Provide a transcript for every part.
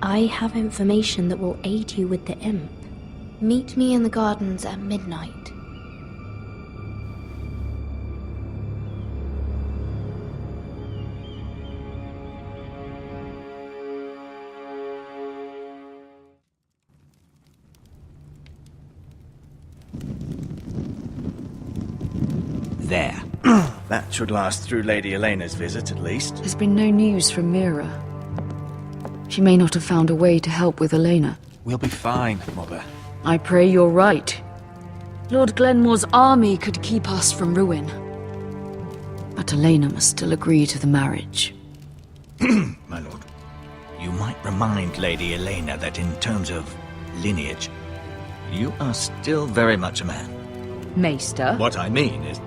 I have information that will aid you with the imp. Meet me in the gardens at midnight. There. That should last through Lady Elena's visit, at least. There's been no news from Mira. She may not have found a way to help with Elena. We'll be fine, Mother. I pray you're right. Lord Glenmore's army could keep us from ruin. But Elena must still agree to the marriage. My lord, you might remind Lady Elena that in terms of lineage, you are still very much a man. Maester? What I mean is,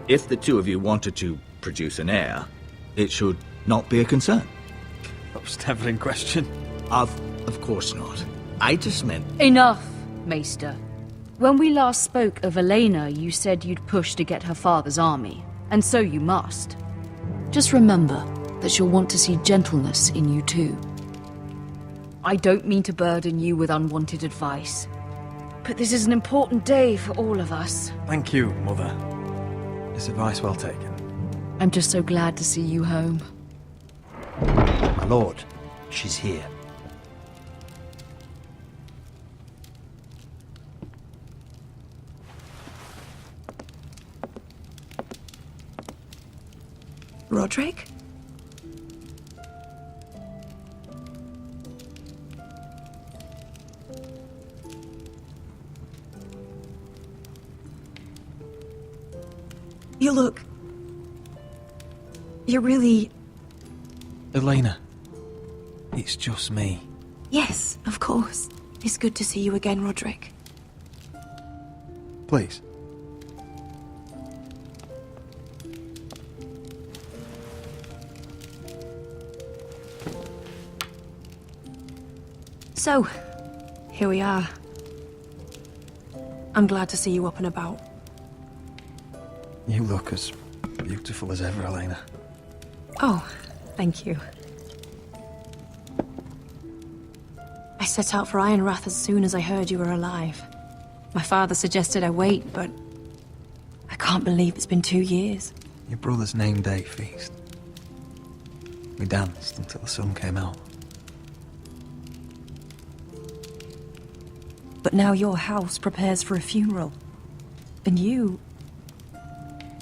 if the two of you wanted to produce an heir, it should not be a concern. That was never in question. Of course not. I just meant... Enough, Maester. When we last spoke of Elena, you said you'd push to get her father's army, and so you must. Just remember that she'll want to see gentleness in you too. I don't mean to burden you with unwanted advice, but this is an important day for all of us. Thank you, Mother. This advice well taken. I'm just so glad to see you home. My lord, she's here. Roderick? You look... You're really... Elena, it's just me. Yes, of course. It's good to see you again, Roderick. Please. So, here we are. I'm glad to see you up and about. You look as beautiful as ever, Elena. Oh, thank you. I set out for Ironrath as soon as I heard you were alive. My father suggested I wait, but I can't believe it's been 2 years. Your brother's name day feast. We danced until the sun came out. But now your house prepares for a funeral. And you...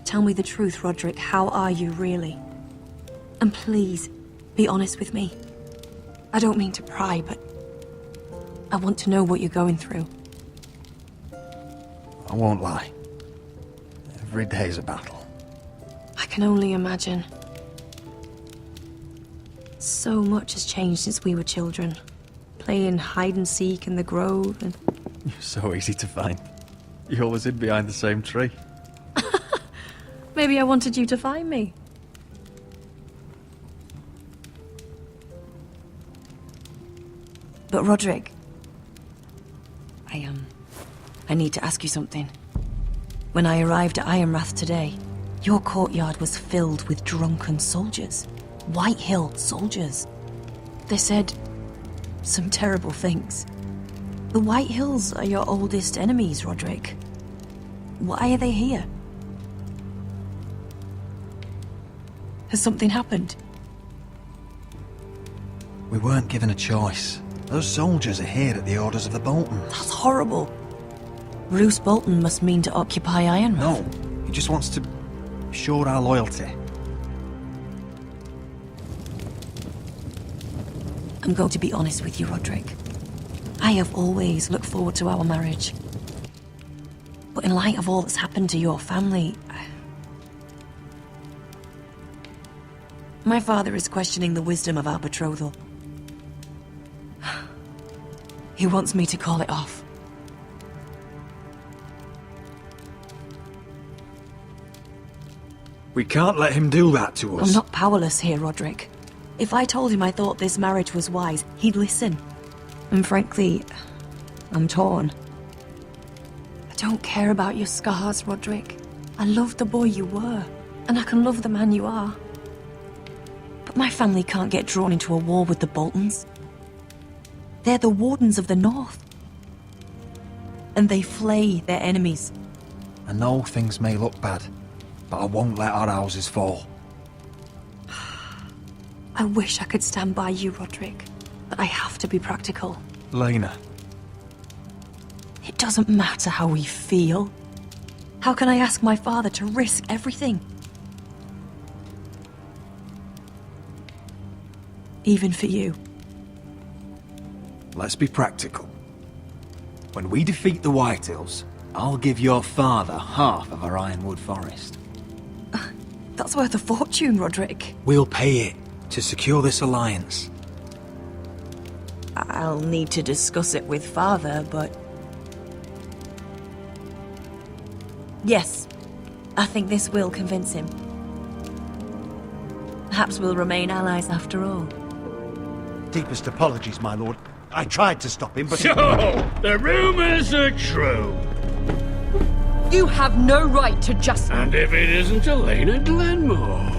Tell me the truth, Roderick. How are you, really? And please, be honest with me. I don't mean to pry, but... I want to know what you're going through. I won't lie. Every day's a battle. I can only imagine. So much has changed since we were children. Playing hide and seek in the grove and... You're so easy to find. You always hid behind the same tree. Maybe I wanted you to find me. But Roderick... I need to ask you something. When I arrived at Ironrath today, your courtyard was filled with drunken soldiers. White Hill soldiers. They said some terrible things. The White Hills are your oldest enemies, Roderick. Why are they here? Has something happened? We weren't given a choice. Those soldiers are here at the orders of the Boltons. That's horrible. Roose Bolton must mean to occupy Ironrath. No, he just wants to show our loyalty. I'm going to be honest with you, Roderick. I have always looked forward to our marriage. But in light of all that's happened to your family... My father is questioning the wisdom of our betrothal. He wants me to call it off. We can't let him do that to us. I'm not powerless here, Roderick. If I told him I thought this marriage was wise, he'd listen. And frankly, I'm torn. I don't care about your scars, Roderick. I love the boy you were, and I can love the man you are. But my family can't get drawn into a war with the Boltons. They're the Wardens of the North. And they flay their enemies. I know things may look bad, but I won't let our houses fall. I wish I could stand by you, Roderick, but I have to be practical. Lena. It doesn't matter how we feel. How can I ask my father to risk everything? Even for you. Let's be practical. When we defeat the Whitehills, I'll give your father half of our Ironwood Forest. That's worth a fortune, Roderick. We'll pay it to secure this alliance. I'll need to discuss it with father, but... Yes, I think this will convince him. Perhaps we'll remain allies after all. Deepest apologies, my lord. I tried to stop him, but... So, the rumors are true. You have no right to just... And if it isn't Elena Glenmore?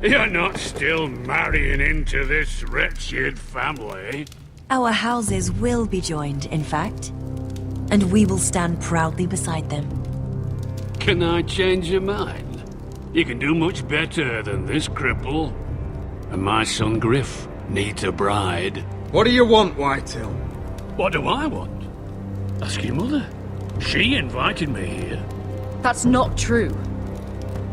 You're not still marrying into this wretched family? Our houses will be joined, in fact. And we will stand proudly beside them. Can I change your mind? You can do much better than this cripple. And my son Griff needs a bride. What do you want, Whitehill? What do I want? Ask your mother. She invited me here. That's not true.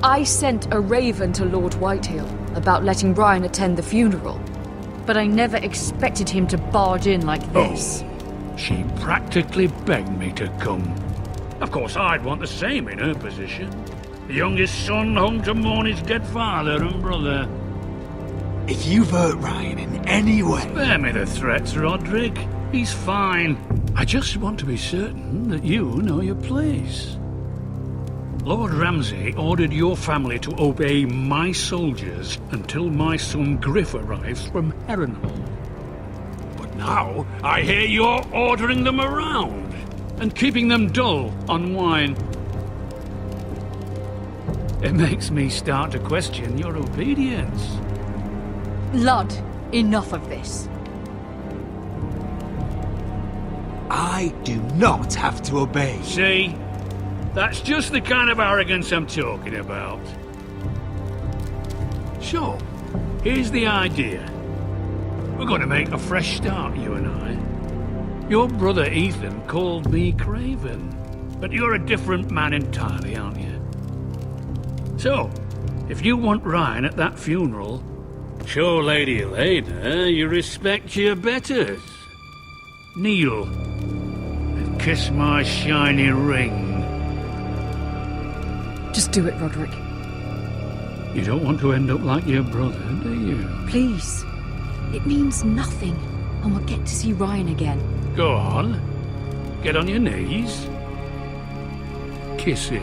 I sent a raven to Lord Whitehill about letting Brian attend the funeral, but I never expected him to barge in like this. Oh, she practically begged me to come. Of course, I'd want the same in her position. The youngest son home to mourn his dead father and brother. If you've hurt Ryan in any way... Spare me the threats, Roderick. He's fine. I just want to be certain that you know your place. Lord Ramsay ordered your family to obey my soldiers until my son Griff arrives from Harrenhal. But now, I hear you're ordering them around and keeping them dull on wine. It makes me start to question your obedience. Lud, enough of this. I do not have to obey. See? That's just the kind of arrogance I'm talking about. So, here's the idea. We're going to make a fresh start, you and I. Your brother Ethan called me Craven, but you're a different man entirely, aren't you? So, if you want Ryan at that funeral, show Lady Elena you respect your betters. Kneel and kiss my shiny ring. Just do it, Roderick. You don't want to end up like your brother, do you? Please. It means nothing, and we'll get to see Ryan again. Go on. Get on your knees. Kiss it.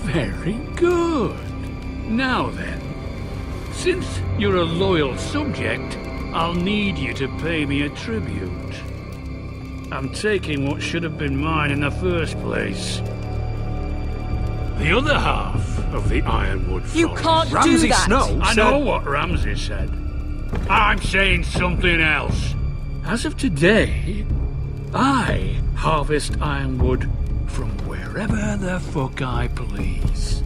Very good. Now then, since you're a loyal subject, I'll need you to pay me a tribute. I'm taking what should have been mine in the first place. The other half of the Ironwood Forest. You can't Ramsay do that! Snow I said... know what Ramsay said. I'm saying something else. As of today, I harvest ironwood from wherever the fuck I please.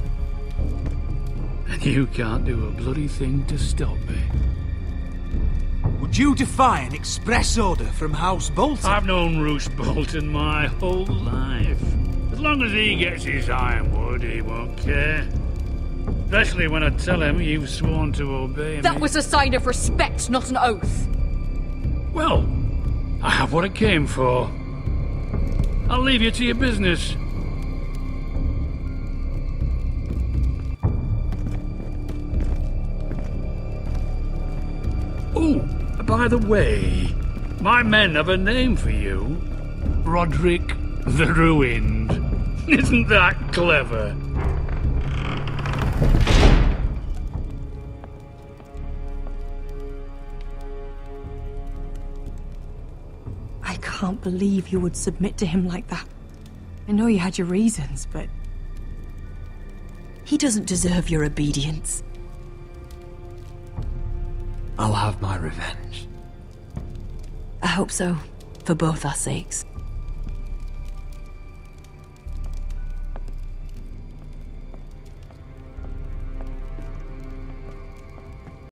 And you can't do a bloody thing to stop me. Would you defy an express order from House Bolton? I've known Roose Bolton my whole life. As long as he gets his ironwood, he won't care. Especially when I tell him you've sworn to obey me. That was a sign of respect, not an oath. Well, I have what I came for. I'll leave you to your business. Oh, by the way, my men have a name for you. Roderick the Ruined. Isn't that clever? can't believe you would submit to him like that. I know you had your reasons, but... he doesn't deserve your obedience. I'll have my revenge. I hope so, for both our sakes.